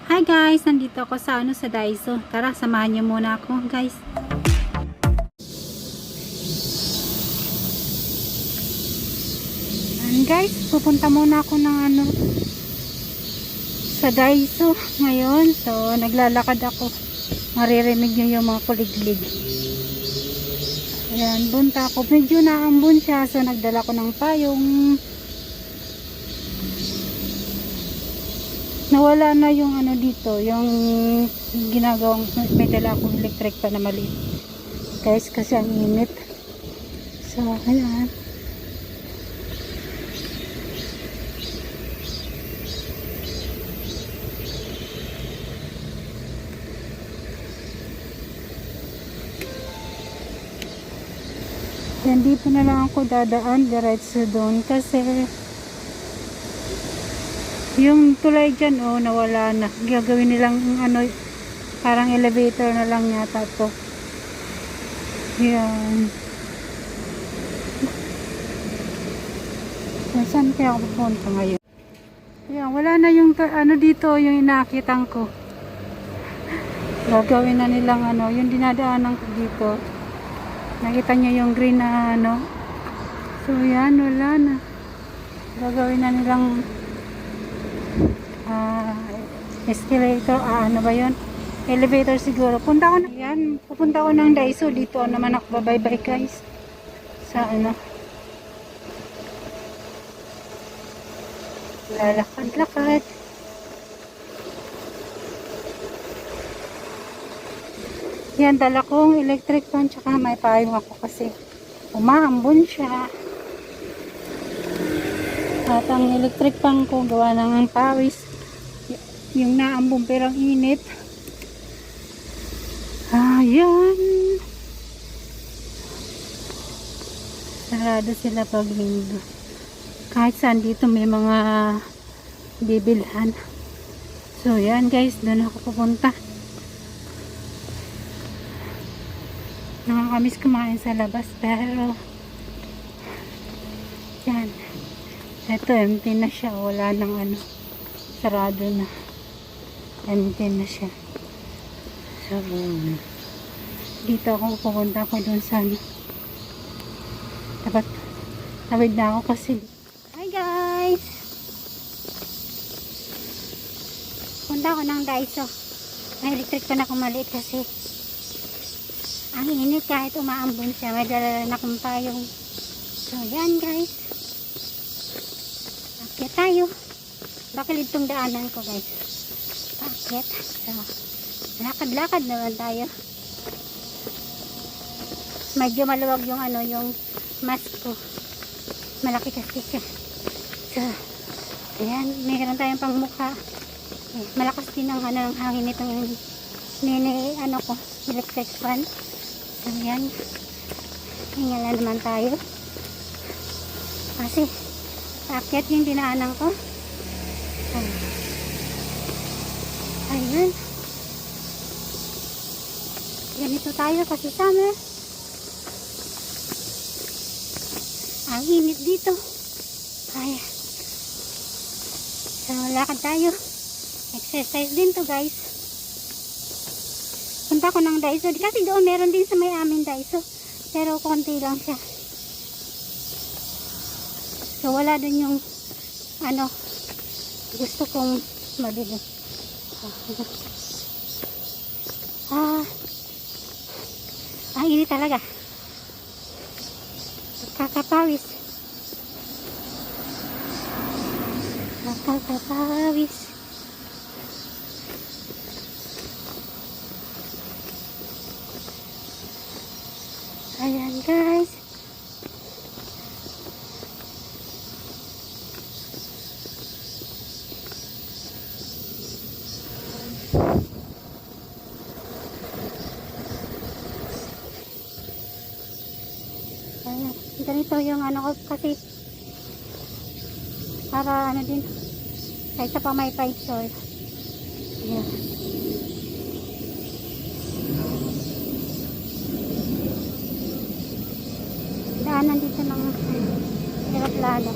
Hi guys, nandito ako sa sa Daiso. Tara, samahan niyo muna ako, guys. Guys, pupunta muna ako ng sa Daiso ngayon. So, naglalakad ako. Maririnig niyo yung mga kuliglig. Ayan, bunta ako. Medyo naambon siya. So, nagdala ko ng payong. Nawala na yung dito, yung ginagawang may dala akong electric pa na maliit. Guys, kasi ang init. So, ayan. Yan, dito na lang ako dadaan diretso doon kasi yung tulay dyan, nawala na. Gagawin nilang parang elevator na lang yata to. Yan. Saan kaya ako pupunta ngayon? Yan, wala na yung dito, yung inakitan ko. Gagawin na nilang yung dinadaanan ko dito. Nakita nyo yung green na So yan, wala na. Gagawin na nilang escalator, ano ba yun? Elevator siguro. Punta ko na yan. Pupunta ko ng Daiso. Dito naman ako bye-bye guys. Sa lalakad-lakad. Yan, dala kong electric fan, tsaka may payong ako kasi umaambon siya. At ang electric fan ko gawa ng pawis. Yung naambon pero ang init. Ayan. Sarado sila pag linggo. Kahit saan dito may mga bibilhan. So yan guys, doon ako pupunta. Nakakamiss kumain sa labas pero yan, eto empty na siya, wala nang sarado na, empty na siya. So dito ako pupunta ko dun sa tawid na ako kasi. Hi guys, punta ako ng Daiso. May electric pa na akong maliit kasi ang init kahit umaambon siya. May dala na akong payong. So yan guys, akyat tayo. Bakit itong daanan ko guys, akyat. So lakad-lakad naman tayo. Medyo maluwag yung yung mask ko, malaki kasi siya. So ayan, mayroon tayong pang mukha. Malakas din ang ng hangin nitong mini ko, electric fan. So yan, hingalan naman tayo kasi akyat yung dinaanan ko. Ayun, ganito tayo kasi summer. Ang init dito. Ayan, so lakad tayo, exercise din to guys. Punta ko ng Daiso kasi doon meron din sa may amin Daiso pero konti lang siya. So wala dun yung gusto kong mabili. Ang init talaga, kakapawis. Ayan guys, ayan, ganito yung ko kasi para din kaysa pa may pipe. So ayan, daanan dito ng aeroplano.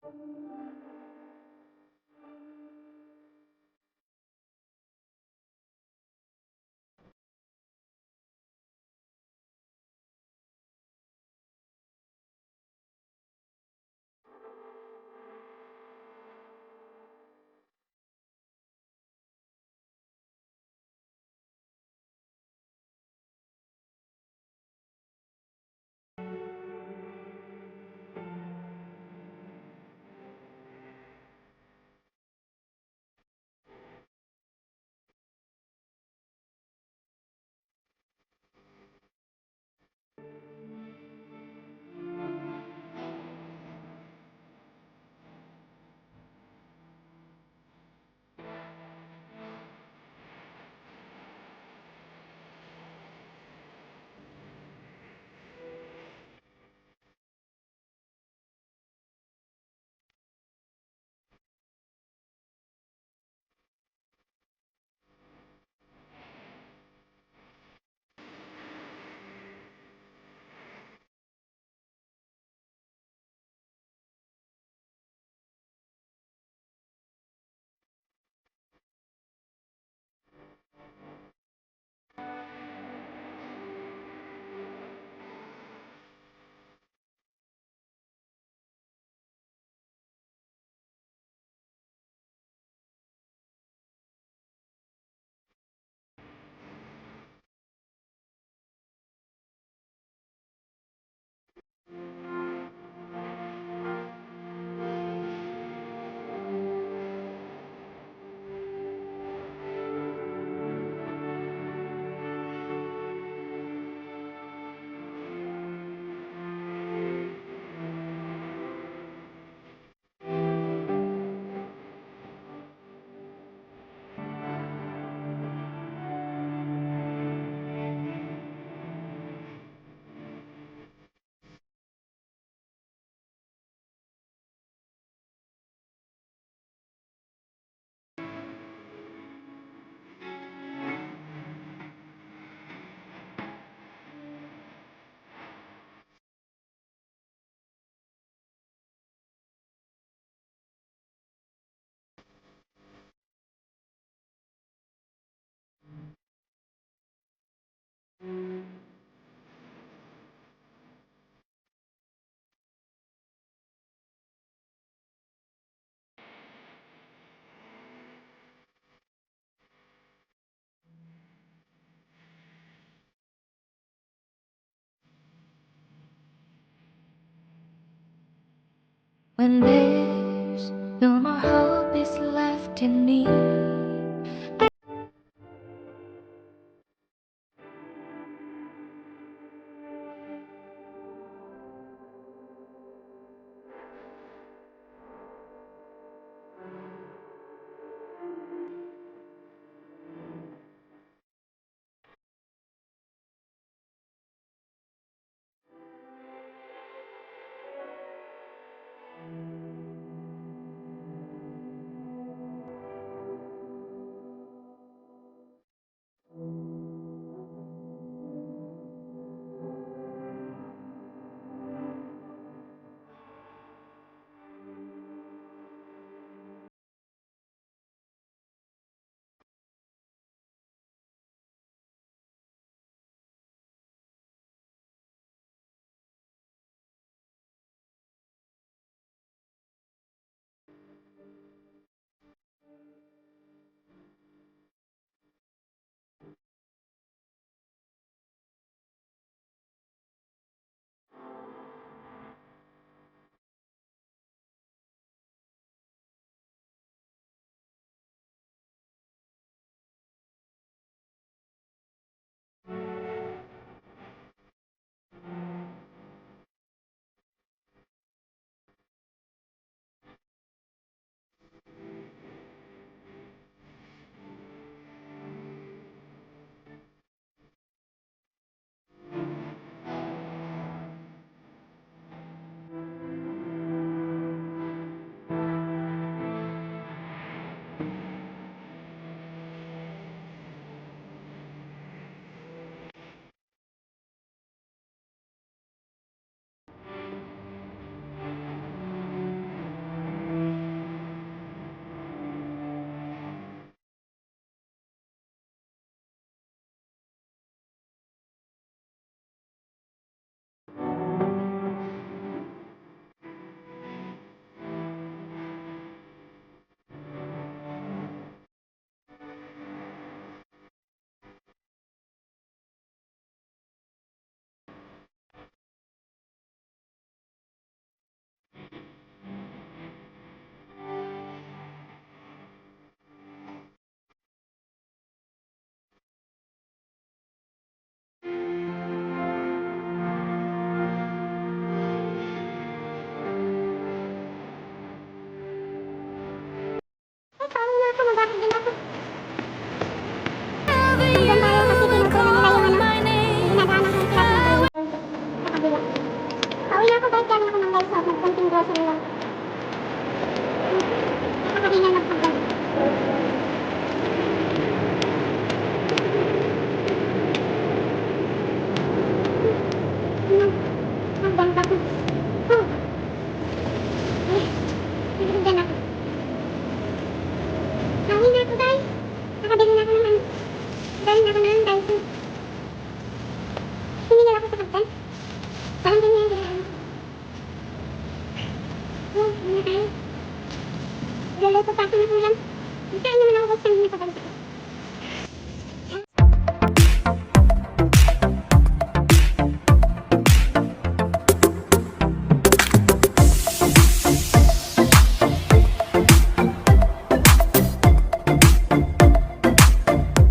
When there's no more hope is left in me, ako guys, galing ako ng guys. So, konting grocery lang. Nakakabili na lang po guys. Ang bangka ko. Oh. Eh, nagaganda na ako. Hangin na ako guys. Nakabili na ako ng ano. Galing ako na lang guys. Hindi na ako sa pagkan. Parang ganyan yung ginagawa ko. Oh, hindi na tayo. Luluto pa ako ng ulam. Saan naman ako guys, kanina pa guys.